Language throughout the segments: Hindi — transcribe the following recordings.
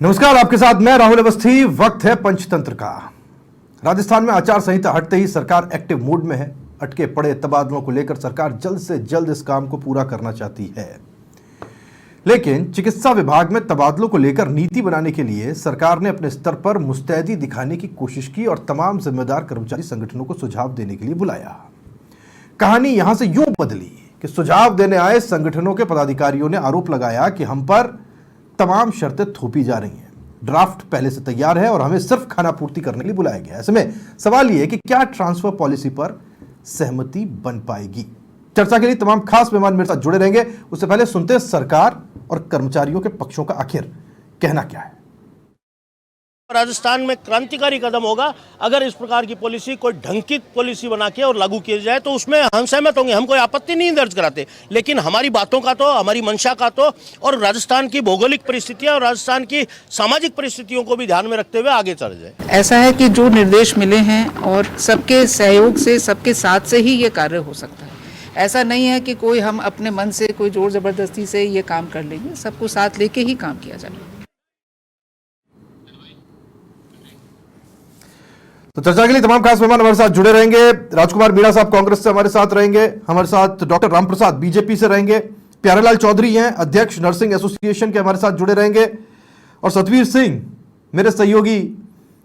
नमस्कार, आपके साथ मैं राहुल अवस्थी। वक्त है पंचतंत्र का। राजस्थान में आचार संहिता हटते ही सरकार एक्टिव मूड में है। अटके पड़े तबादलों को लेकर सरकार जल्द से जल्द इस काम को पूरा करना चाहती है, लेकिन चिकित्सा विभाग में तबादलों को लेकर नीति बनाने के लिए सरकार ने अपने स्तर पर मुस्तैदी दिखाने की कोशिश की और तमाम जिम्मेदार कर्मचारी संगठनों को सुझाव देने के लिए बुलाया। कहानी यहां से यूं बदली कि सुझाव देने आए संगठनों के पदाधिकारियों ने आरोप लगाया कि हम पर तमाम शर्तें थोपी जा रही हैं। ड्राफ्ट पहले से तैयार है और हमें सिर्फ खाना पूर्ति करने के लिए बुलाया गया है। ऐसे में सवाल यह है कि क्या ट्रांसफर पॉलिसी पर सहमति बन पाएगी। चर्चा के लिए तमाम खास मेहमान मेरे साथ जुड़े रहेंगे। उससे पहले सुनते हैं सरकार और कर्मचारियों के पक्षों का आखिर कहना क्या है। राजस्थान में क्रांतिकारी कदम होगा अगर इस प्रकार की पॉलिसी कोई ढंग की पॉलिसी बना के और लागू की जाए, तो उसमें हम सहमत होंगे। हम कोई आपत्ति नहीं दर्ज कराते, लेकिन हमारी बातों का तो, हमारी मंशा का तो और राजस्थान की भौगोलिक परिस्थितियां और राजस्थान की सामाजिक परिस्थितियों को भी ध्यान में रखते हुए आगे चल जाए। ऐसा है कि जो निर्देश मिले हैं और सबके सहयोग से, सबके साथ से ही ये कार्य हो सकता है। ऐसा नहीं है कि कोई हम अपने मन से, कोई जोर जबरदस्ती से ये काम कर लेंगे। सबको साथ लेके ही काम किया जाए। तो चर्चा के लिए तमाम खास मेहमान हमारे साथ जुड़े रहेंगे। राजकुमार मीणा साहब कांग्रेस से हमारे साथ रहेंगे। हमारे साथ डॉक्टर रामप्रसाद बीजेपी से रहेंगे। प्यारेलाल चौधरी हैं अध्यक्ष नर्सिंग एसोसिएशन के, हमारे साथ जुड़े रहेंगे। और सतवीर सिंह मेरे सहयोगी,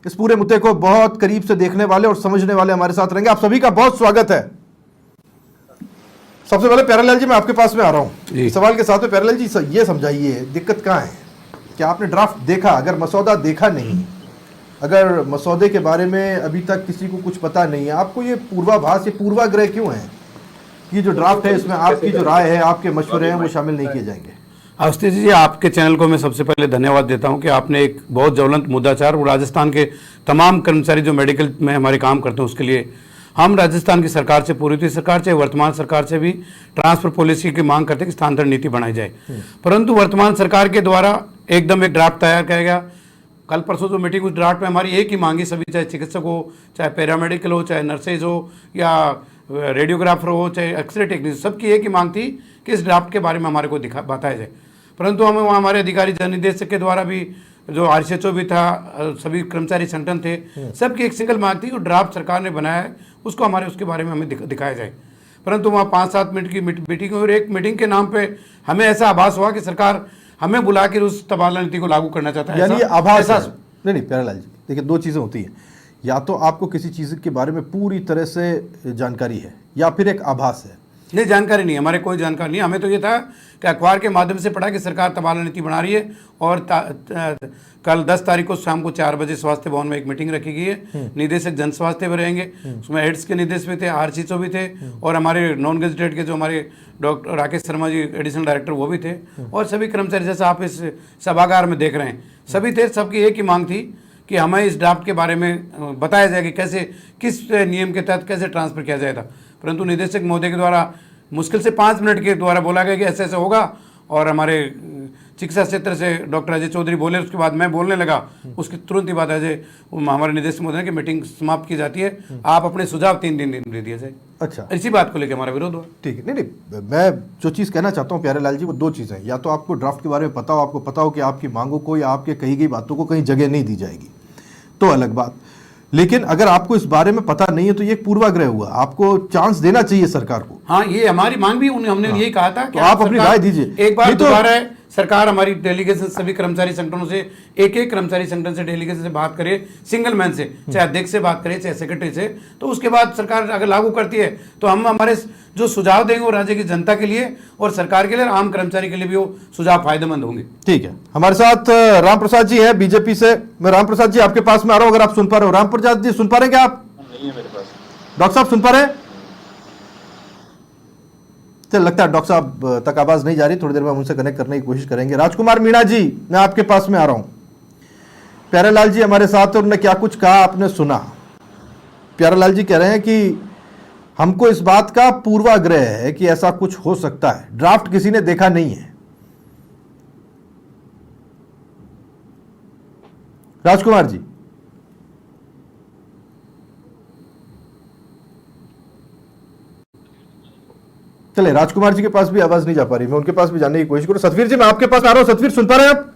इस पूरे मुद्दे को बहुत करीब से देखने वाले और समझने वाले हमारे साथ रहेंगे। आप सभी का बहुत स्वागत है। सबसे पहले प्यारेलाल जी, मैं आपके पास में आ रहा हूं सवाल के साथ में। प्यारेलाल जी, ये समझाइए दिक्कत कहां है। क्या आपने ड्राफ्ट देखा? अगर मसौदा देखा नहीं, अगर मसौदे के बारे में अभी तक किसी को कुछ पता नहीं है, आपको ये पूर्वाभास, ये पूर्वाग्रह क्यों है कि जो ड्राफ्ट है इसमें आपकी जो राय है, आपके मशवरे हैं, वो शामिल नहीं किए जाएंगे? अवस्थी जी, आपके चैनल को मैं सबसे पहले धन्यवाद देता हूं कि आपने एक बहुत ज्वलंत मुद्दाचार और राजस्थान के तमाम कर्मचारी जो मेडिकल में हमारे काम करते हैं उसके लिए हम राजस्थान की सरकार से, पूर्वी सरकार से, वर्तमान सरकार से भी ट्रांसफर पॉलिसी की मांग करते हैं कि स्थानांतरण नीति बनाई जाए। परंतु वर्तमान सरकार के द्वारा एकदम एक ड्राफ्ट तैयार किया गया। कल परसों जो मीटिंग हुई, ड्राफ्ट में हमारी एक ही मांगी सभी, चाहे चिकित्सक हो, चाहे पैरामेडिकल हो, चाहे नर्सेज हो या रेडियोग्राफर हो, चाहे एक्सरे टेक्नीशियन, सबकी एक ही मांग थी कि इस ड्राफ्ट के बारे में हमारे को बताया जाए। परंतु हमें वहाँ हमारे अधिकारी जननिदेशक के द्वारा भी, जो RCHO भी था, सभी कर्मचारी संगठन थे, सबकी एक सिंगल मांग थी कि ड्राफ्ट सरकार ने बनाया है उसको हमारे उसके बारे में हमें दिखाया जाए। परंतु वहाँ 5-7 मिनट की मीटिंग हुई और एक मीटिंग के नाम पे हमें ऐसा आभास हुआ कि सरकार हमें बुला कर उस तबादला नीति को लागू करना चाहता है। यानी आभास नहीं प्यारेलाल जी, देखिए दो चीज़ें होती हैं। या तो आपको किसी चीज़ के बारे में पूरी तरह से जानकारी है या फिर एक आभास है। नहीं, जानकारी नहीं, हमारे कोई जानकारी नहीं। हमें तो ये था कि अखबार के माध्यम से पढ़ा कि सरकार तबादला नीति बना रही है और कल 10 तारीख को शाम को 4 बजे स्वास्थ्य भवन में एक मीटिंग रखी गई है। निदेशक जन स्वास्थ्य भी रहेंगे, उसमें एड्स के निदेशक भी थे, RCHO भी थे और हमारे नॉन गेजेटेड के जो हमारे doctor Rakesh Sharma ji additional director वो भी थे और सभी कर्मचारी, जैसे आप इस सभागार में देख रहे हैं, सभी थे। सबकी एक ही मांग थी कि हमें इस ड्राफ्ट के बारे में बताया जाए कि कैसे, किस नियम के तहत कैसे ट्रांसफर किया जाएगा। परंतु निदेशक महोदय के द्वारा मुश्किल से 5 मिनट के द्वारा बोला गया कि ऐसे ऐसे होगा और हमारे चिकित्सा क्षेत्र से डॉक्टर अजय चौधरी बोले। उसके बाद मैं बोलने लगा, उसके तुरंत ही बाद अजय, हमारे निदेशक महोदय की मीटिंग समाप्त की जाती है, आप अपने सुझाव 3 दिन दे दिया जाए। अच्छा, इसी बात को लेकर हमारा विरोध हुआ। ठीक है। नहीं, मैं जो चीज़ कहना चाहता हूँ प्यारेलाल जी, वो दो चीज़ें हैं। या तो आपको ड्राफ्ट के बारे में पता हो, आपको पता हो कि आपकी मांगों को या आपके कही गई बातों को कहीं जगह नहीं दी जाएगी, तो अलग बात। लेकिन अगर आपको इस बारे में पता नहीं है तो ये एक पूर्वाग्रह हुआ। आपको चांस देना चाहिए सरकार को। हाँ, ये हमारी मांग भी हमने यही कहा था कि तो आप अपनी राय दीजिए। एक बार दोबारा है, सरकार हमारी डेलीगेशन सभी कर्मचारी संगठनों से, एक कर्मचारी संगठन से डेलीगेशन से बात करे, सिंगल मैन से, चाहे अध्यक्ष से बात करे, चाहे सेक्रेटरी से, तो उसके बाद सरकार अगर लागू करती है तो हम हमारे जो सुझाव देंगे वो राज्य की जनता के लिए और सरकार के लिए, आम कर्मचारी के लिए भी वो सुझाव फायदेमंद होंगे। ठीक है। हमारे साथ रामप्रसाद जी है बीजेपी से। मैं रामप्रसाद जी आपके पास में आ रहा हूं, अगर आप सुन पा रहे हो। रामप्रसाद जी सुन पा रहे हैं क्या आप? नहीं है मेरे पास। डॉक्टर साहब सुन पा रहे हैं? चल, लगता है डॉक्टर साहब तक आवाज नहीं जा रही, थोड़ी देर में हम उनसे कनेक्ट करने की कोशिश करेंगे। राजकुमार मीणा जी, मैं आपके पास में आ रहा हूं। प्यारेलाल जी हमारे साथ, और उन्होंने क्या कुछ कहा आपने सुना। प्यारेलाल जी कह रहे हैं कि हमको इस बात का पूर्वाग्रह है कि ऐसा कुछ हो सकता है, ड्राफ्ट किसी ने देखा नहीं है। राजकुमार जी, चले, राजकुमार जी के पास भी आवाज नहीं जा पा रही, मैं उनके पास भी जानने की कोशिश करूं। सतवीर जी, मैं आपके पास आ रहा हूं। सतवीर सुन पा रहे हैं आप?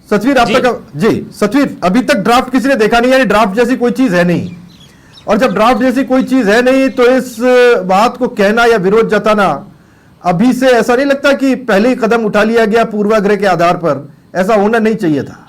सतवीर आप तक जी सतवीर, अभी तक ड्राफ्ट किसी ने देखा नहीं, यानी ड्राफ्ट जैसी कोई चीज है नहीं, और जब ड्राफ्ट जैसी कोई चीज है नहीं तो इस बात को कहना या विरोध जताना अभी से ऐसा नहीं लगता कि पहले ही कदम उठा लिया गया पूर्वाग्रह के आधार पर? ऐसा होना नहीं चाहिए था।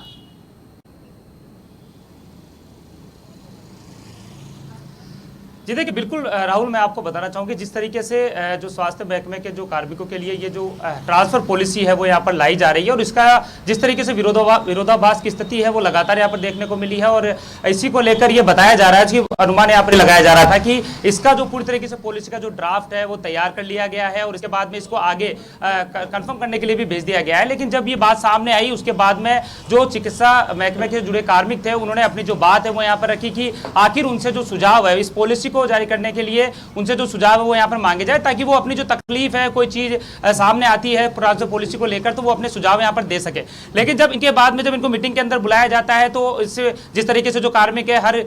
जी देखिए, बिल्कुल राहुल, मैं आपको बताना चाहूँगी जिस तरीके से जो स्वास्थ्य महकमे के जो कार्मिकों के लिए ये जो ट्रांसफर पॉलिसी है वो यहाँ पर लाई जा रही है, और इसका जिस तरीके से विरोधाभास की स्थिति है वो लगातार यहाँ पर देखने को मिली है, और इसी को लेकर ये बताया जा रहा है कि अनुमान यहाँ पर लगाया जा रहा था कि इसका जो पूरी तरीके से पॉलिसी का जो ड्राफ्ट है वो तैयार कर लिया गया है और इसके बाद में इसको आगे कन्फर्म करने के लिए भी भेज दिया गया है। लेकिन जब ये बात सामने आई उसके बाद में जो चिकित्सा महकमे के जुड़े कार्मिक थे उन्होंने अपनी जो बात है वो यहाँ पर रखी कि आखिर उनसे जो सुझाव है इस पॉलिसी को जारी करने के लिए उनसे जो सुझाव है वो यहाँ पर मांगे जाए, ताकि वो अपनी जो तकलीफ है, कोई चीज सामने आती है ट्रांसफर पॉलिसी को लेकर, तो वो अपने सुझाव यहाँ पर दे सके। लेकिन जब इनके बाद में जब इनको मीटिंग के अंदर बुलाया जाता है तो इससे जिस तरीके से जो कार्मिक है, हर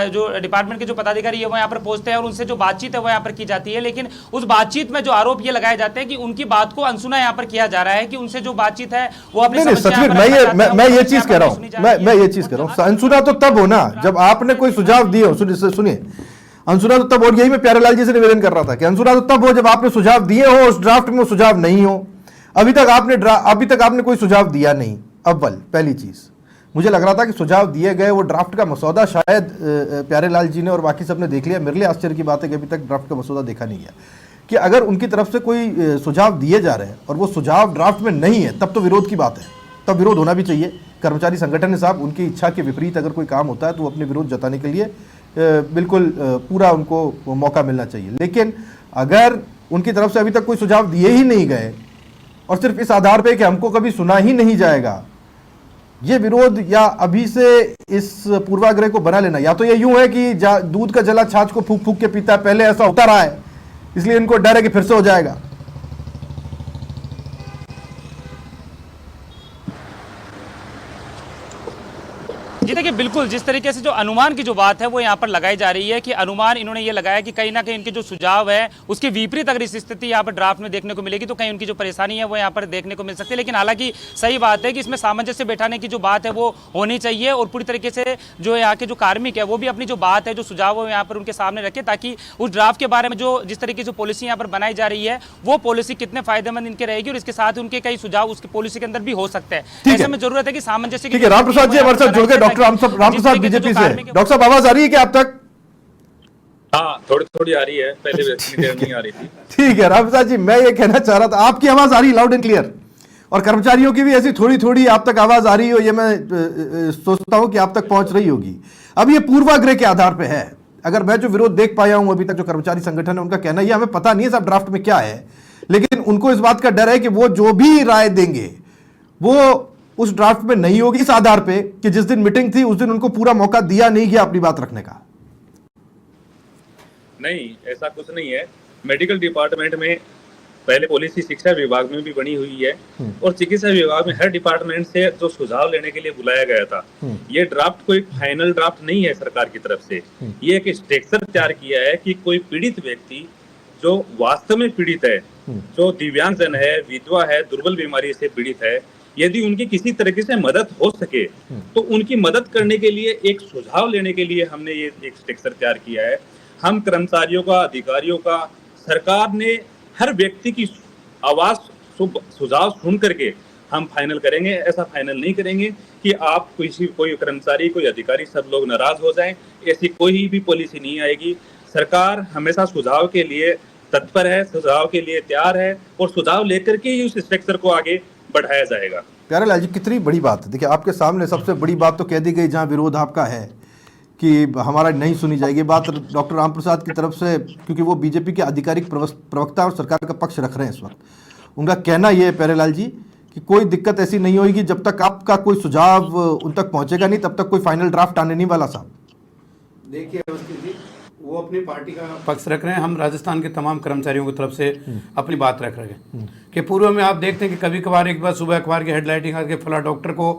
जो डिपार्टमेंट के जो पदाधिकारी है वो यहाँ पर पहुंचते हैं और उनसे जो बातचीत है वो यहाँ पर की जाती है। लेकिन उस बातचीत में जो आरोप ये लगाए जाते हैं कि उनकी बात को अनसुना यहाँ पर किया जा रहा है, कि उनसे जो बातचीत है वो अपनी मैं ये चीज कह रहा हूँ, अनसुना तो तब हो ना जब आपने कोई सुझाव दिए हो। सुनिए, अनसुना तो तब, और यही मैं प्यारेलाल जी से निवेदन कर रहा था कि अनसुना तो तब हो जब आपने सुझाव दिए हो, उस ड्राफ्ट में वो सुझाव नहीं हो। अभी तक आपने कोई सुझाव दिया नहीं। पहली चीज मुझे लग रहा था कि सुझाव दिए गए, वो ड्राफ्ट का मसौदा शायद प्यारेलाल जी ने और बाकी सबने देख लिया। मेरे लिए आश्चर्य की बात है कि अभी तक ड्राफ्ट का मसौदा देखा नहीं गया। कि अगर उनकी तरफ से कोई सुझाव दिए जा रहे हैं और वो सुझाव ड्राफ्ट में नहीं है, तब तो विरोध की बात है, तब विरोध होना भी चाहिए। कर्मचारी संगठन साहब, उनकी इच्छा के विपरीत अगर कोई काम होता है तो वो अपने विरोध जताने के लिए बिल्कुल पूरा उनको मौका मिलना चाहिए। लेकिन अगर उनकी तरफ से अभी तक कोई सुझाव दिए ही नहीं गए और सिर्फ इस आधार पे कि हमको कभी सुना ही नहीं जाएगा, ये विरोध या अभी से इस पूर्वाग्रह को बना लेना, या तो ये यूं है कि दूध का जला छाछ को फूक फूक के पीता है, पहले ऐसा होता रहा है इसलिए इनको डर है कि फिर से हो जाएगा। जी देखिए, बिल्कुल जिस तरीके से जो अनुमान की जो बात है वो यहाँ पर लगाई जा रही है कि अनुमान इन्होंने ये लगाया कि कहीं ना कहीं इनके जो सुझाव है उसके विपरीत अगर इस स्थिति यहाँ पर ड्राफ्ट में देखने को मिलेगी तो कहीं उनकी जो परेशानी है वो यहाँ पर देखने को मिल सकती है। लेकिन हालांकि सही बात है कि इसमें सामंजस्य बैठाने की जो बात है वो होनी चाहिए और पूरी तरीके से जो यहाँ के जो कार्मिक है वो भी अपनी जो बात है, जो सुझाव है यहाँ पर उनके सामने रखे, ताकि उस ड्राफ्ट के बारे में जो जिस तरीके से पॉलिसी यहाँ पर बनाई जा रही है वो पॉलिसी कितने फायदेमंद इनके रहेगी और इसके साथ उनके कई सुझाव उसकी पॉलिसी के अंदर भी हो सकते हैं। ऐसे में जरूरत है कि सामंजस्य की। रामप्रसाद जी हमारे साथ जुड़ गए, डॉक्टर रामप्रसाद बीजेपी से। डॉक्टर साहब, आवाज आ रही है क्या आप तक? हाँ, थोड़ी थोड़ी आ रही है, पहले नहीं आ रही थी। ठीक है रामप्रसाद जी, मैं ये कहना चाह रहा था, आपकी आवाज आ रही लाउड एंड क्लियर, और कर्मचारियों की भी ऐसी थोड़ी थोड़ी आप तक आवाज आ रही हो, ये मैं सोचता हूं कि आप तक पहुंच रही होगी। अब ये पूर्वाग्रह के आधार पे है। अगर मैं जो विरोध देख पाया हूं अभी तक, जो कर्मचारी संगठन है उनका कहना है हमें पता नहीं है साहब ड्राफ्ट में क्या है, लेकिन उनको इस बात का डर है कि वो जो भी राय देंगे वो उस ड्राफ्ट में नहीं होगी, इस आधार पे कि जिस दिन मीटिंग थी उस दिन उनको पूरा मौका दिया नहीं गया अपनी बात रखने का। नहीं, ऐसा कुछ नहीं है। मेडिकल डिपार्टमेंट में पहले पॉलिसी शिक्षा विभाग में भी बनी हुई है और चिकित्सा विभाग में हर डिपार्टमेंट से जो सुझाव लेने के लिए बुलाया गया था। ये ड्राफ्ट कोई फाइनल ड्राफ्ट नहीं है सरकार की तरफ से। ये एक स्ट्रक्चर तैयार किया है कि कोई पीड़ित व्यक्ति जो वास्तव में पीड़ित है, जो दिव्यांगजन है, विधवा है, दुर्बल बीमारी से पीड़ित है, यदि उनकी किसी तरीके से मदद हो सके तो उनकी मदद करने के लिए एक सुझाव लेने के लिए हमने ये एक स्ट्रक्चर तैयार किया है। हम कर्मचारियों का, अधिकारियों का, सरकार ने हर व्यक्ति की आवाज, सुझाव सुन करके हम फाइनल करेंगे। ऐसा फाइनल नहीं करेंगे कि आप कोई कर्मचारी, कोई अधिकारी सब लोग नाराज हो जाएं। ऐसी कोई भी पॉलिसी नहीं आएगी। सरकार हमेशा सुझाव के लिए तत्पर है, सुझाव के लिए तैयार है और सुझाव लेकर के ही उस स्ट्रक्चर को आगे बढ़ाया जाएगा। प्यारेलाल जी, कितनी बड़ी बात है। देखिए, आपके सामने सबसे बड़ी बात तो कह दी गई जहां विरोध आपका है कि हमारा नहीं सुनी जाएगी। बात डॉक्टर रामप्रसाद की तरफ से, क्योंकि वो बीजेपी के आधिकारिक प्रवक्ता और सरकार का पक्ष रख रहे हैं इस वक्त, उनका कहना यह है प्यारेलाल जी कि कोई दिक्कत ऐसी नहीं होगी जब तक आपका कोई सुझाव उन तक पहुंचेगा नहीं, तब तक कोई फाइनल ड्राफ्ट आने नहीं वाला। साहब देखिए अवस्थी जी, वो अपनी पार्टी का पक्ष रख रहे हैं, हम राजस्थान के तमाम कर्मचारियों की तरफ से अपनी बात रख रहे हैं कि पूर्व में आप देखते हैं कि कभी कभार एक बार सुबह अखबार की हेडलाइटिंग आके फला डॉक्टर को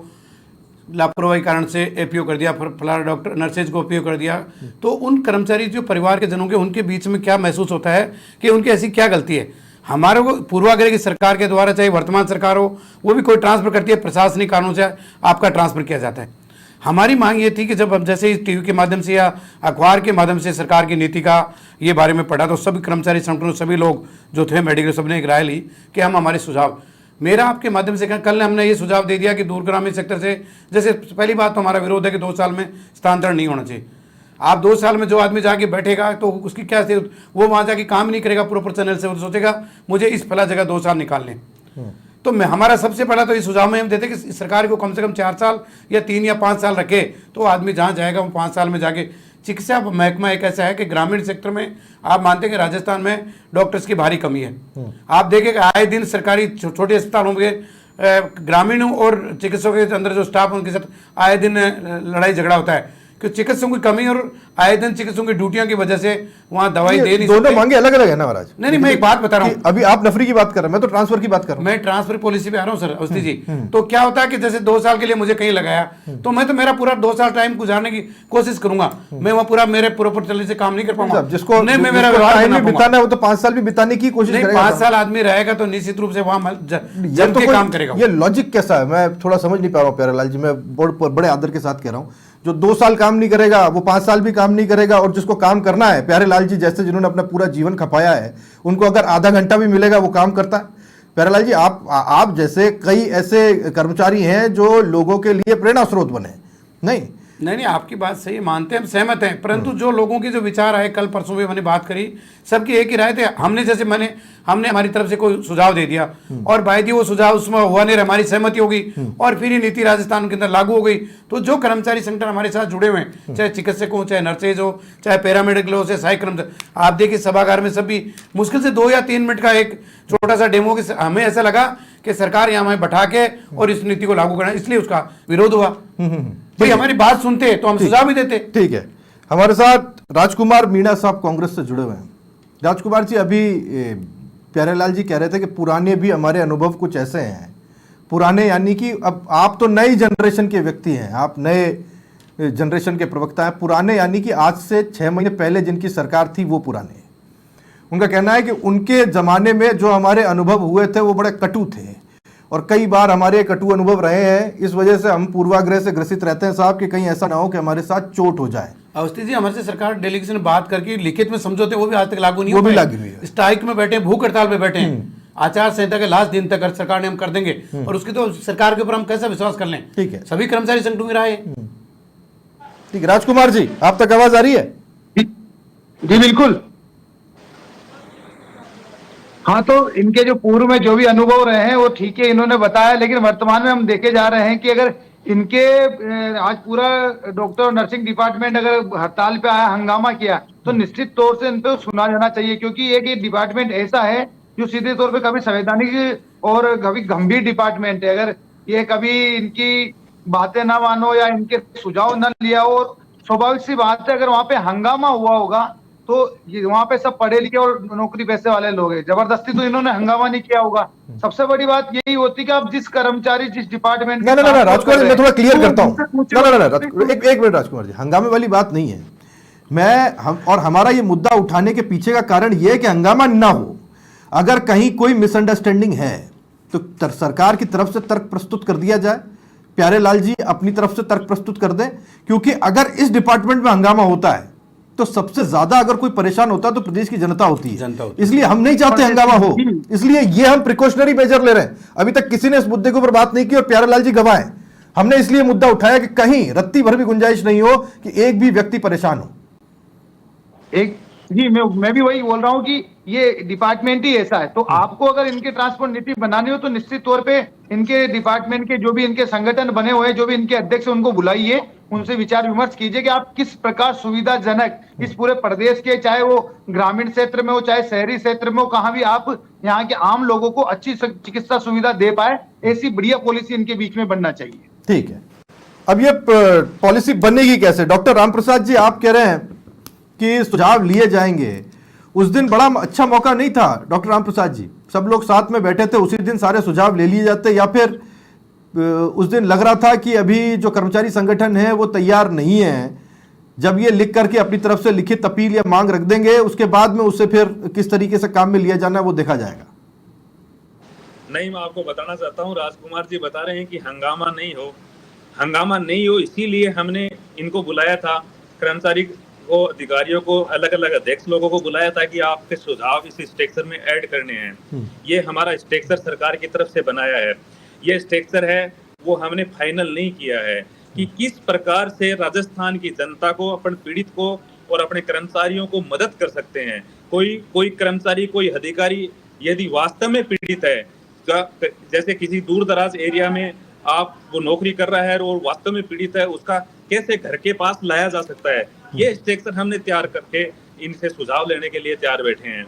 लापरवाही कारण से एपीओ कर दिया, फला डॉक्टर नर्सेज को एपीओ कर दिया, तो उन कर्मचारी जो परिवार के जनों के उनके बीच में क्या महसूस होता है कि उनकी ऐसी क्या गलती है। हमारे को पूर्वाग्रह की सरकार के द्वारा, चाहे वर्तमान सरकार हो, वो भी कोई ट्रांसफर करती है, प्रशासनिक कारणों से आपका ट्रांसफर किया जाता है। हमारी मांग ये थी कि जब हम जैसे टीवी के माध्यम से या अखबार के माध्यम से सरकार की नीति का ये बारे में पढ़ा, तो सभी कर्मचारी संगठनों, सभी लोग जो थे मेडिकल, सबने एक राय ली कि हम हमारे सुझाव, मेरा आपके माध्यम से कल हमने ये सुझाव दे दिया कि दूर ग्रामीण सेक्टर से, जैसे पहली बात तो हमारा विरोध है कि 2 साल में स्थानांतरण नहीं होना चाहिए। आप 2 साल में जो आदमी जाके बैठेगा तो उसकी क्या स्थिति, वो वहाँ जाके काम ही नहीं करेगा प्रोपोर्शनल से, वो सोचेगा मुझे इस फला जगह 2 साल निकालने। तो हमारा सबसे पहला तो इस सुझाव में हम देते कि सरकार को कम से कम 4 साल या 3 या 5 साल रखे, तो आदमी जहाँ जाएगा वो 5 साल में जाके। चिकित्सा महकमा एक ऐसा है कि ग्रामीण सेक्टर में आप मानते हैं कि राजस्थान में डॉक्टर्स की भारी कमी है। आप देखें कि आए दिन सरकारी छोटे अस्पतालों में ग्रामीणों और चिकित्सकों के अंदर जो स्टाफ उनके साथ आए दिन लड़ाई झगड़ा होता है कि चिकित्सकों की कमी और आए दिन चिकित्सकों की ड्यूटियों की वजह से वहां दवाई दे नहीं सकते। दोनों मांगे अलग अलग है ना महाराज। नहीं, मैं एक बात बता रहा हूँ। अभी आप नफरी की बात कर रहे हैं, मैं तो ट्रांसफर की बात कर रहा हूँ। मैं ट्रांसफर पॉलिसी पे आ रहा हूँ सर अवस्थी जी। तो क्या होता है कि जैसे 2 साल के लिए मुझे कहीं लगाया, तो मैं तो मेरा पूरा 2 साल टाइम गुजारने की कोशिश करूंगा। मैं वहां पूरा मेरे प्रॉपर से काम नहीं कर पाऊंगा। जिसको नहीं, मैं मेरा टाइम भी बिताना है वो तो 5 साल भी बिताने की कोशिश करेगा। 5 साल आदमी रहेगा तो निश्चित रूप से वहां जम के काम करेगा। ये लॉजिक कैसा है, मैं थोड़ा समझ नहीं पा रहा हूँ प्यारेलाल जी। मैं बड़े आदर के साथ कह रहा हूँ, जो 2 साल काम नहीं करेगा वो 5 साल भी काम नहीं करेगा, और जिसको काम करना है, प्यारेलाल जी जैसे जिन्होंने अपना पूरा जीवन खपाया है, उनको अगर आधा घंटा भी मिलेगा वो काम करता है। प्यारेलाल जी, आप जैसे कई ऐसे कर्मचारी हैं जो लोगों के लिए प्रेरणा स्रोत बने। नहीं, आपकी बात सही है, मानते हैं, हम सहमत हैं, परंतु जो लोगों के जो विचार आए, कल परसों भी मैंने बात करी, सबकी एक ही राय थे। हमने हमारी तरफ से कोई सुझाव दे दिया और बायदी वो सुझाव उसमें हुआ नहीं, हमारी सहमति होगी और फिर ये नीति राजस्थान के अंदर लागू हो गई। तो जो कर्मचारी संगठन हमारे साथ जुड़े हुए हैं, चाहे चिकित्सक हो, चाहे नर्सेज हो, चाहे पैरामेडिकल हो, चाहे सहायक कर्मचारी, आप देखिए सभागार में सभी मुश्किल से 2 या 3 मिनट का एक छोटा सा डेमो के हमें ऐसा लगा कि सरकार यहाँ हमें बैठा के और इस नीति को लागू करना, इसलिए उसका विरोध हुआ। भाई हमारी बात सुनते तो हम सुझाव भी देते। ठीक है, हमारे साथ राजकुमार मीणा साहब कांग्रेस से जुड़े हुए हैं। राजकुमार जी, अभी प्यारेलाल जी कह रहे थे कि पुराने भी हमारे अनुभव कुछ ऐसे हैं। पुराने यानी कि अब आप तो नई जनरेशन के व्यक्ति हैं, आप नए जनरेशन के प्रवक्ता हैं। पुराने यानी कि आज से 6 महीने पहले जिनकी सरकार थी वो पुराने। उनका कहना है कि उनके जमाने में जो हमारे अनुभव हुए थे वो बड़े कटु थे, और कई बार हमारे कटु अनुभव रहे हैं। इस वजह से हम पूर्वाग्रह से ग्रसित रहते हैं साहब कि कहीं ऐसा ना हो कि हमारे साथ चोट हो जाए। अवस्थी जी, हमारे से सरकार डेलीगेशन ने बात करके लिखित में समझौते, वो भी आज तक लागू नहीं वो हो भी पाए। लागू नहीं हुए। स्ट्राइक में बैठे, भूख हड़ताल पे बैठे हैं। आचार संहिता के लास्ट दिन तक अगर सरकार ने हम कर देंगे, और उसकी तो सरकार के ऊपर हम कैसा विश्वास कर लें। ठीक है, सभी कर्मचारी संगठनों की राय। ठीक है, राजकुमार जी आप तक आवाज आ रही है? जी बिल्कुल। हाँ, तो इनके जो पूर्व में जो भी अनुभव रहे हैं वो ठीक है, इन्होंने बताया, लेकिन वर्तमान में हम देखे जा रहे हैं कि अगर इनके आज पूरा डॉक्टर और नर्सिंग डिपार्टमेंट अगर हड़ताल पे आया, हंगामा किया, तो निश्चित तौर से इन पे सुना जाना चाहिए, क्योंकि एक ये डिपार्टमेंट ऐसा है जो सीधे तौर पे कभी संवैधानिक और कभी गंभीर डिपार्टमेंट है। अगर ये कभी इनकी बातें ना मानो या इनके सुझाव न लिया हो, स्वाभाविक सी बात है अगर वहां पे हंगामा हुआ होगा तो ये वहां पे सब पढ़े लिखे और नौकरी पैसे वाले लोग हैं, जबरदस्ती तो इन्होंने हंगामा नहीं किया होगा। सबसे बड़ी बात यही होती कि आप जिस कर्मचारी जिस डिपार्टमेंट ना राजकुमार जी, मैं थोड़ा क्लियर करता हूँ। एक मिनट राजकुमार जी, हंगामे वाली बात नहीं है। और हमारा ये मुद्दा उठाने के पीछे का कारण ये है कि हंगामा ना हो। अगर कहीं कोई मिसअंडरस्टैंडिंग है तो सरकार की तरफ से तर्क प्रस्तुत कर दिया जाए, प्यारेलाल जी अपनी तरफ से तर्क प्रस्तुत कर दें, क्योंकि अगर इस डिपार्टमेंट में हंगामा होता है तो सबसे ज्यादा अगर कोई परेशान होता है तो प्रदेश की जनता होती है। इसलिए हम नहीं चाहते हंगामा हो, इसलिए ये हम प्रिकॉशनरी मेजर ले रहे हैं। अभी तक किसी ने इस मुद्दे के ऊपर बात नहीं की और प्यारेलाल जी गवाह हैं। हमने इसलिए मुद्दा उठाया कि कहीं रत्ती भर भी गुंजाइश नहीं हो कि एक भी व्यक्ति परेशान हो। मैं भी वही बोल रहा हूँ कि ये डिपार्टमेंट ही ऐसा है, तो आपको अगर इनके ट्रांसपोर्ट नीति बनानी हो तो निश्चित तौर पे इनके डिपार्टमेंट के जो भी इनके संगठन बने हुए हैं, जो भी इनके अध्यक्ष हैं, उनको बुलाइए, उनसे विचार विमर्श कीजिए कि आप किस प्रकार सुविधाजनक इस पूरे प्रदेश के, चाहे वो ग्रामीण क्षेत्र में हो चाहे शहरी क्षेत्र में हो, कहाँ भी आप यहाँ के आम लोगों को अच्छी चिकित्सा सुविधा दे पाए, ऐसी बढ़िया पॉलिसी इनके बीच में बनना चाहिए। ठीक है, अब ये पॉलिसी बनेगी कैसे? डॉक्टर रामप्रसाद जी आप कह रहे हैं कि सुझाव लिए जाएंगे। उस दिन बड़ा अच्छा मौका नहीं था डॉक्टर रामप्रसाद जी, सब लोग साथ में बैठे थे, उसी दिन सारे सुझाव ले लिए जाते, या फिर उस दिन लग रहा था कि अभी जो कर्मचारी संगठन है वो तैयार नहीं है, जब ये लिख करके अपनी तरफ से लिखित अपील या मांग रख देंगे उसके बाद में उससे फिर किस तरीके से काम में लिया जाना है वो देखा जाएगा। नहीं, मैं आपको बताना चाहता हूँ, राजकुमार जी बता रहे हैं कि हंगामा नहीं हो इसीलिए हमने इनको बुलाया था, कर्मचारी को, अधिकारियों को, अलग अलग अध्यक्ष लोगों को बुलाया था कि आपके सुझाव इस स्ट्रक्चर में ऐड करने हैं। ये हमारा स्ट्रक्चर सरकार की तरफ से बनाया है। ये स्ट्रक्चर है वो हमने फाइनल नहीं किया है कि किस प्रकार से राजस्थान की जनता को, अपन पीड़ित को और अपने कर्मचारियों को मदद कर सकते हैं। कोई कर्मचारी, कोई अधिकारी यदि वास्तव में पीड़ित है, जैसे किसी दूर दराज एरिया में आप वो नौकरी कर रहा है और वास्तव में पीड़ित है, उसका कैसे घर के पास लाया जा सकता है, ये स्ट्रक्चर हमने तैयार करके इनसे सुझाव लेने के लिए तैयार बैठे हैं।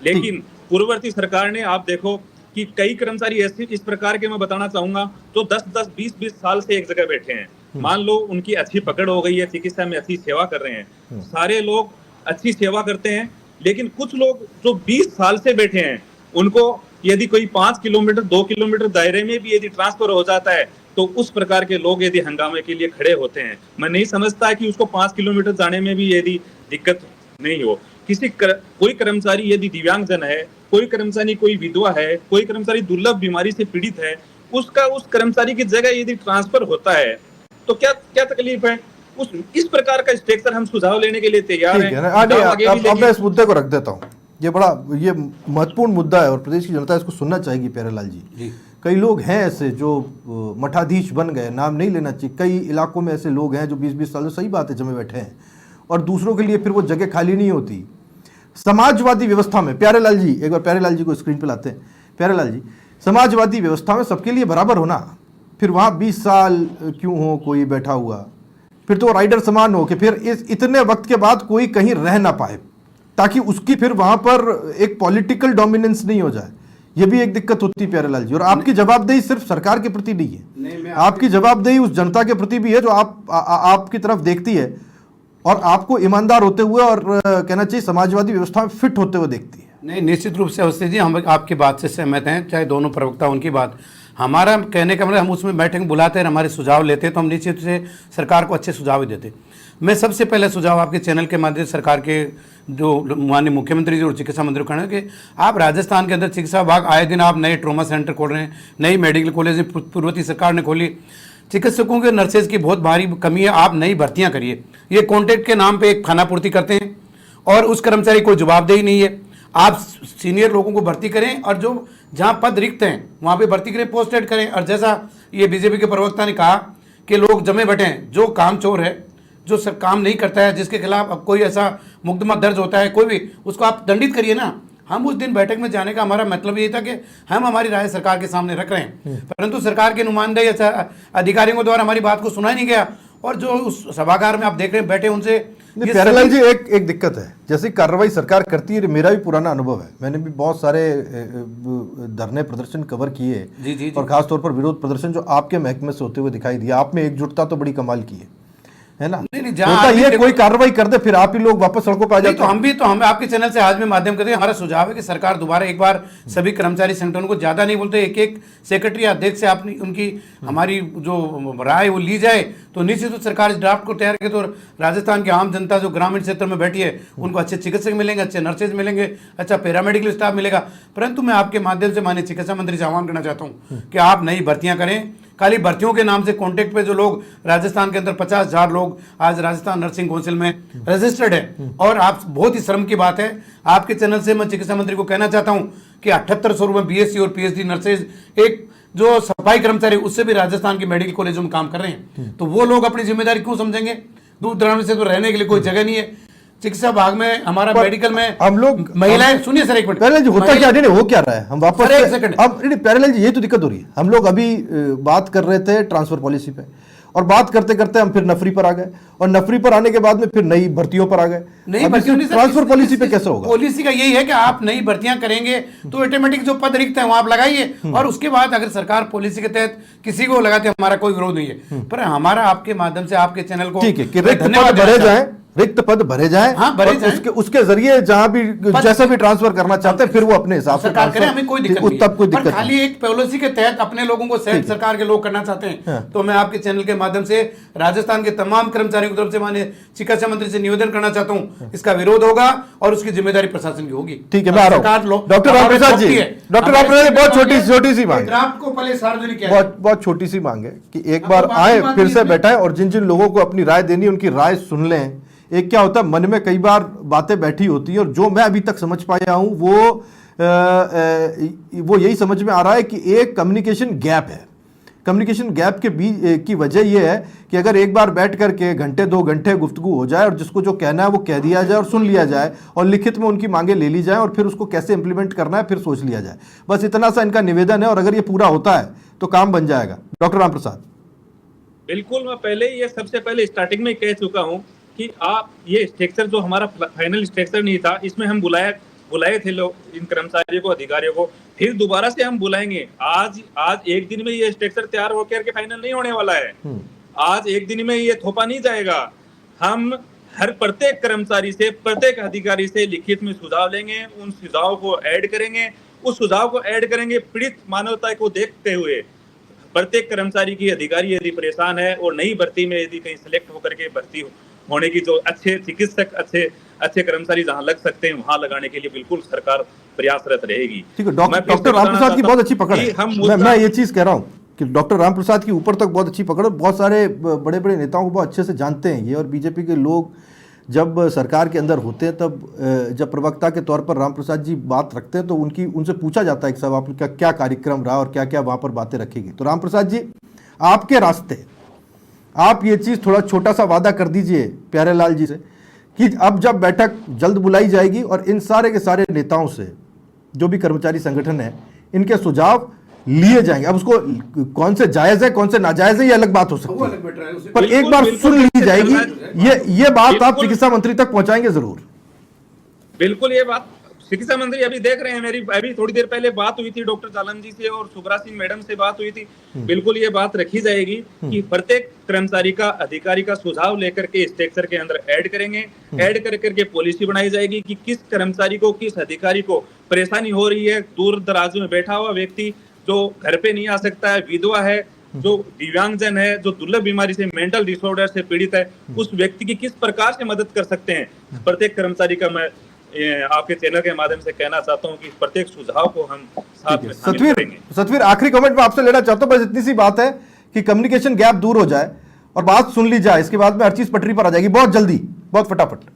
लेकिन पूर्ववर्ती सरकार ने, आप देखो कि कई कर्मचारी ऐसे इस प्रकार के, मैं बताना चाहूंगा, तो 10-10, 20-20 साल से एक जगह बैठे हैं। मान लो उनकी अच्छी पकड़ हो गई है, चिकित्सा में अच्छी सेवा कर रहे हैं, सारे लोग अच्छी सेवा करते हैं, लेकिन कुछ लोग जो 20 साल से बैठे हैं, उनको यदि कोई 5 किलोमीटर 2 किलोमीटर दायरे में भी यदि ट्रांसफर हो जाता है, तो उस प्रकार के लोग यदि हंगामे के लिए खड़े होते हैं। मैं नहीं समझता कि उसको 5 किलोमीटर जाने में भी यदि दिक्कत नहीं हो। कोई कर्मचारी यदि दिव्यांगजन है, कोई कर्मचारी कोई विधवा है, कोई कर्मचारी दुर्लभ बीमारी से पीड़ित है, उसका उस कर्मचारी की जगह यदि ट्रांसफर होता है तो क्या तकलीफ है। इस प्रकार का स्ट्रक्चर हम सुझाव लेने के लिए तैयार हैं। अब मैं इस मुद्दे को रख देता हूँ। ये महत्वपूर्ण मुद्दा है और प्रदेश की जनता इसको सुनना चाहेगी। प्यारेलाल जी, कई लोग हैं ऐसे जो मठाधीश बन गए, नाम नहीं लेना चाहिए, कई इलाकों में ऐसे लोग हैं जो 20-20 साल से, सही बात है, जमे बैठे हैं और दूसरों के लिए फिर वो जगह खाली नहीं होती। समाजवादी व्यवस्था में, प्यारेलाल जी, एक बार प्यारेलाल जी को स्क्रीन पे लाते हैं। प्यारेलाल जी, समाजवादी व्यवस्था में सबके लिए बराबर होना, फिर वहाँ 20 साल क्यों हो कोई बैठा हुआ, फिर तो राइडर समान हो कि फिर इस इतने वक्त के बाद कोई कहीं रह ना पाए, ताकि उसकी फिर वहां पर एक पॉलिटिकल डोमिनेंस नहीं हो जाए। ये भी एक दिक्कत होती है प्यारेलाल जी। और आपकी जवाबदेही सिर्फ सरकार के प्रति नहीं है, आपकी जवाबदेही उस जनता के प्रति भी है जो आपकी तरफ देखती है और आपको ईमानदार होते हुए और कहना चाहिए समाजवादी व्यवस्था में फिट होते हुए देखती है। नहीं, निश्चित रूप से अवस्थी जी, हम आपकी बात से सहमत हैं, चाहे दोनों प्रवक्ता उनकी बात। हमारा कहने का मतलब, हम उसमें बैठक बुलाते हैं, हमारे सुझाव लेते हैं, तो हम निश्चित से सरकार को अच्छे सुझाव ही देते। मैं सबसे पहले सुझाव आपके चैनल के माध्यम से सरकार के जो माननीय मुख्यमंत्री जी और चिकित्सा मंत्री को कहना है कि आप राजस्थान के अंदर चिकित्सा विभाग, आए दिन आप नए ट्रॉमा सेंटर खोल रहे हैं, नई मेडिकल कॉलेज पूर्ववर्ती सरकार ने खोली, चिकित्सकों के, नर्सेज की बहुत भारी कमी है, आप नई भर्तियां करिए। ये कॉन्ट्रैक्ट के नाम पे एक खानापूर्ति करते हैं और उस कर्मचारी कोई जवाबदेही नहीं है। आप सीनियर लोगों को भर्ती करें और जो जहां पद रिक्त हैं वहां पे भर्ती करें, पोस्टेड करें। और जैसा ये बीजेपी के प्रवक्ता ने कहा कि लोग जमे बैठे हैं, जो कामचोर है, जो सर काम नहीं करता है, जिसके खिलाफ अब कोई ऐसा मुकदमा दर्ज होता है, कोई भी, उसको आप दंडित करिए ना। हम उस दिन बैठक में जाने का हमारा मतलब ये था कि हम हमारी राय सरकार के सामने रख रहे हैं, परंतु सरकार के नुमाइंदे या अधिकारियों द्वारा हमारी बात को सुना ही नहीं गया। और जो उस सभागार में आप देख रहे हैं बैठे, उनसे प्यारेलाल जी एक दिक्कत है, जैसी कार्रवाई सरकार करती है, मेरा भी पुराना अनुभव है, मैंने भी बहुत सारे धरने प्रदर्शन कवर किए और खासतौर पर विरोध प्रदर्शन जो आपके महकमे से होते हुए दिखाई दिया। आपने एकजुटता तो बड़ी कमाल की है ना। नहीं, होता ये कोई कार्रवाई कर दे फिर आप ही लोग वापस सड़कों पर आ जाते हैं। तो हम आपके चैनल से आज में माध्यम करते हैं, हमारा सुझाव है कि सरकार दोबारा एक बार सभी कर्मचारी संगठनों को, ज्यादा नहीं बोलते, एक सेक्रेटरी अध्यक्ष से आपने उनकी हमारी जो राय वो ली जाए, तो निश्चित रूप सरकार इस ड्राफ्ट को तैयार करे तो राजस्थान की आम जनता जो ग्रामीण क्षेत्र में बैठी है उनको अच्छे चिकित्सक मिलेंगे, अच्छे नर्सेज मिलेंगे, अच्छा पैरामेडिकल स्टाफ मिलेगा। परंतु मैं आपके माध्यम से माननीय चिकित्सा मंत्री से आह्वान करना चाहता हूँ कि आप नई भर्तियां करें। खाली भर्तियों के नाम से कॉन्ट्रैक्ट पे जो लोग, राजस्थान के अंदर 50,000 लोग आज राजस्थान नर्सिंग काउंसिल में रजिस्टर्ड है। और आप, बहुत ही शर्म की बात है, आपके चैनल से मैं चिकित्सा मंत्री को कहना चाहता हूं कि 7800 रुपये बीएससी और पीएचडी नर्सेज, एक जो सफाई कर्मचारी, उससे भी राजस्थान की मेडिकल कॉलेजों में काम कर रहे हैं, तो वो लोग अपनी जिम्मेदारी क्यों समझेंगे। दूर दराज से तो रहने के लिए कोई जगह नहीं है। चिकित्सा विभाग में, हमारा मेडिकल में हम लोग महिलाएं, सुनिए सर एक मिनट, प्यारेलाल जी होता क्या, नहीं हो क्या रहा है, हम वापस एक सेकंड। अब प्यारेलाल जी ये तो दिक्कत हो रही है। हम लोग अभी बात कर रहे थे ट्रांसफर पॉलिसी पे और बात करते करते हम फिर नफरी पर आ गए और नफरी पर आने के बाद में फिर नई भर्तियों पर आ गए। नई भर्तियों, ट्रांसफर पॉलिसी पे कैसे होगा? पॉलिसी का यही है कि आप नई भर्तियां करेंगे तो ऑटोमेटिक जो पद रिक्त है वहां आप लगाइए और उसके बाद अगर सरकार पॉलिसी के तहत किसी को लगाते, हमारा कोई विरोध नहीं है। पर हमारा आपके माध्यम से आपके चैनल को ठीक है कि रिक्त पद भरे जाएं, रिक्त पद भरे जाएं, हाँ, भरे और जाएं। उसके जरिए जहां भी जैसा भी ट्रांसफर करना चाहते हैं फिर वो अपने हिसाब से सरकार करे, हमें कोई दिक्कत नहीं तब कोई है। पर दिक्कत खाली एक पॉलिसी के तहत अपने लोगों को सेंट सरकार के लोग करना चाहते हैं, हाँ। तो मैं आपके चैनल के माध्यम से राजस्थान के तमाम कर्मचारियों की तरफ से माननीय चिकित्सा मंत्री से निवेदन करना चाहता हूं, इसका विरोध होगा और उसकी जिम्मेदारी प्रशासन की होगी। ठीक है, मैं आ रहा हूं। डॉक्टर रामप्रसाद जी, डॉक्टर रामप्रसाद जी, बहुत छोटी सी मांग है, ड्राफ्ट को पहले सार्वजनिक किया बहुत छोटी सी मांग है कि एक बार आए, फिर से बैठाएं और जिन जिन लोगों को अपनी राय देनी उनकी राय सुन लें। एक क्या होता है, मन में कई बार बातें बैठी होती हैं और जो मैं अभी तक समझ पाया हूं वो यही समझ में आ रहा है कि एक कम्युनिकेशन गैप है। कम्युनिकेशन गैप के बीच की वजह यह है कि अगर एक बार बैठ करके घंटे 2 घंटे गुफ्तगू हो जाए और जिसको जो कहना है वो कह दिया जाए और सुन लिया जाए और लिखित में उनकी मांगे ले ली जाए और फिर उसको कैसे इंप्लीमेंट करना है फिर सोच लिया जाए, बस इतना सा इनका निवेदन है और अगर ये पूरा होता है तो काम बन जाएगा। डॉक्टर रामप्रसाद। बिल्कुल, मैं पहले ये सबसे पहले स्टार्टिंग में कह चुका हूं कि आप ये स्ट्रक्चर जो हमारा फाइनल स्ट्रक्चर नहीं था, इसमें हम बुलाए थे लोग, इन कर्मचारियों को, अधिकारियों को, फिर दोबारा से हम बुलाएंगे। आज एक दिन में ये स्ट्रक्चर तैयार होकर के फाइनल नहीं होने वाला है। आज एक दिन में ये थोपा नहीं जाएगा। हम हर प्रत्येक कर्मचारी से, प्रत्येक अधिकारी से लिखित में सुझाव लेंगे, उन सुझाव को ऐड करेंगे, उस सुझाव को ऐड करेंगे पीड़ित मानवता को देखते हुए। प्रत्येक कर्मचारी की, अधिकारी यदि परेशान है और नई भर्ती में यदि कहीं सिलेक्ट होकर के भर्ती होने की, जो अच्छे चिकित्सक, अच्छे कर्मचारी जहां लग सकते हैं वहां लगाने के लिए बिल्कुल सरकार प्रयासरत रहेगी। ठीक है, डॉक्टर रामप्रसाद की बहुत अच्छी पकड़ है। मैं ये चीज कह रहा हूं कि डॉक्टर रामप्रसाद की ऊपर तक बहुत अच्छी पकड़ है। बहुत सारे बड़े बड़े नेताओं को बहुत अच्छे से जानते हैं ये, और बीजेपी के लोग जब सरकार के अंदर होते हैं तब जब प्रवक्ता के तौर पर रामप्रसाद जी बात रखते हैं तो उनसे पूछा जाता है कि साहब आपका क्या कार्यक्रम रहा और क्या क्या वहाँ पर बातें रखेगी। तो रामप्रसाद जी, आपके रास्ते आप ये चीज़ थोड़ा छोटा सा वादा कर दीजिए प्यारेलाल जी से कि अब जब बैठक जल्द बुलाई जाएगी और इन सारे के सारे नेताओं से, जो भी कर्मचारी संगठन है, इनके सुझाव लिए जाएंगे। अब उसको कौन से जायज है कौन से नाजायज है ये अलग बात हो सकती है, पर एक बार सुन ली जाएगी। ये बात आप चिकित्सा मंत्री तक पहुंचाएंगे जरूर। बिल्कुल, ये बात चिकित्सा मंत्री अभी देख रहे हैं। मेरी अभी थोड़ी देर पहले बात हुई थी डॉक्टर जालन जी से और सुब्रा सिंह मैडम से बात हुई थी। बिल्कुल ये बात रखी जाएगी कि प्रत्येक कर्मचारी का, अधिकारी का सुझाव लेकर के स्ट्रक्चर के अंदर ऐड करेंगे। ऐड कर करके पॉलिसी बनाई जाएगी कि किस कर्मचारी को, किस अधिकारी को परेशानी हो रही है। दूर दराज में बैठा हुआ व्यक्ति जो घर पे नहीं आ सकता है, विधवा है, जो दिव्यांगजन है, जो दुर्लभ बीमारी से, मेंटल डिसऑर्डर से पीड़ित है, उस व्यक्ति की किस प्रकार से मदद कर सकते हैं। प्रत्येक कर्मचारी का मैं आपके चैनल के माध्यम से कहना चाहता हूं कि प्रत्येक सुझाव को हम साथ में शामिल करेंगे। सतवीर, आखिरी कमेंट में आपसे लेना चाहता हूं, बस इतनी सी बात है कि कम्युनिकेशन गैप दूर हो जाए और बात सुन ली जाए, इसके बाद में हर चीज पटरी पर आ जाएगी बहुत जल्दी, बहुत फटाफट।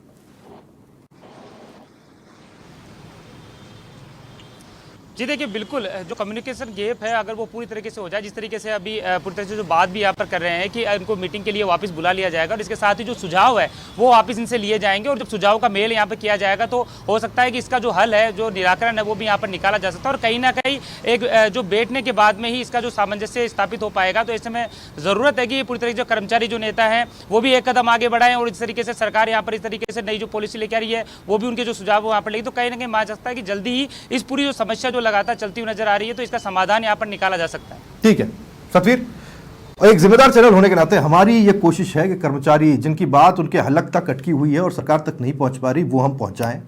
जी देखिए, बिल्कुल जो कम्युनिकेशन गैप है अगर वो पूरी तरीके से हो जाए, जिस तरीके से अभी पूरी तरह से जो बात भी यहाँ पर कर रहे हैं कि इनको मीटिंग के लिए वापस बुला लिया जाएगा और इसके साथ ही जो सुझाव है वो वापस इनसे लिए जाएंगे और जब सुझाव का मेल यहाँ पर किया जाएगा तो हो सकता है कि इसका जो हल है, जो निराकरण है वो भी यहाँ पर निकाला जा सकता है और कहीं ना कहीं एक जो बैठने के बाद में ही इसका जो सामंजस्य स्थापित हो पाएगा। तो ऐसे में ज़रूरत है कि पूरी तरीके से कर्मचारी जो नेता हैं वो भी एक कदम आगे बढ़ाएं और इस तरीके से सरकार यहाँ पर इस तरीके से नई जो पॉलिसी लेकर आ रही है वो भी उनके जो सुझाव वहाँ पर लेगी। तो कहीं ना कहीं मान सकता है कि जल्दी ही इस पूरी जो समस्या जो लगातार चलती हुई नजर आ रही है तो इसका समाधान यहाँ पर निकाला जा सकता है। ठीक है सतवीर, और एक जिम्मेदार चैनल होने के नाते हमारी ये कोशिश है कि कर्मचारी जिनकी बात उनके हलक तक अटकी हुई है और सरकार तक नहीं पहुंच पा रही वो हम पहुंचाएं।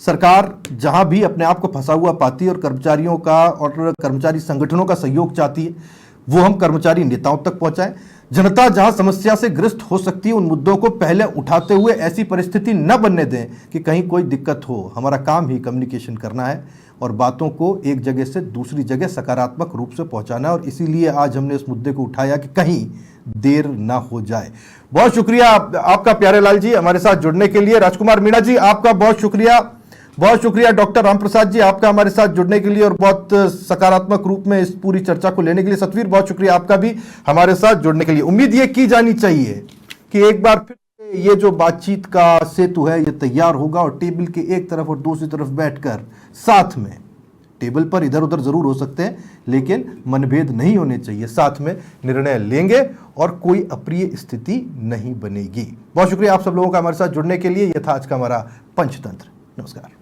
सरकार जहां भी अपने आप को फंसा हुआ पाती है और कर्मचारियों का और कर्मचारी संगठनों का सहयोग चाहती है वो हम कर्मचारी नेताओं तक पहुंचाएं। जनता जहां समस्या से ग्रस्त हो सकती है उन मुद्दों को पहले उठाते हुए ऐसी परिस्थिति न बनने दें कि कहीं कोई दिक्कत हो। हमारा काम ही कम्युनिकेशन करना है और बातों को एक जगह से दूसरी जगह सकारात्मक रूप से पहुंचाना है और इसीलिए आज हमने इस मुद्दे को उठाया कि कहीं देर ना हो जाए। बहुत शुक्रिया आपका प्यारेलाल जी हमारे साथ जुड़ने के लिए। राजकुमार मीणा जी आपका बहुत शुक्रिया, बहुत शुक्रिया। डॉक्टर रामप्रसाद जी आपका हमारे साथ जुड़ने के लिए और बहुत सकारात्मक रूप में इस पूरी चर्चा को लेने के लिए। सतवीर बहुत शुक्रिया आपका भी हमारे साथ जुड़ने के लिए। उम्मीद ये की जानी चाहिए कि एक बार फिर ये जो बातचीत का सेतु है ये तैयार होगा और टेबल के एक तरफ और दूसरी तरफ बैठकर साथ में, टेबल पर इधर उधर जरूर हो सकते हैं लेकिन मनभेद नहीं होने चाहिए, साथ में निर्णय लेंगे और कोई अप्रिय स्थिति नहीं बनेगी। बहुत शुक्रिया आप सब लोगों का हमारे साथ जुड़ने के लिए। यह था आज का हमारा पंचतंत्र। नमस्कार।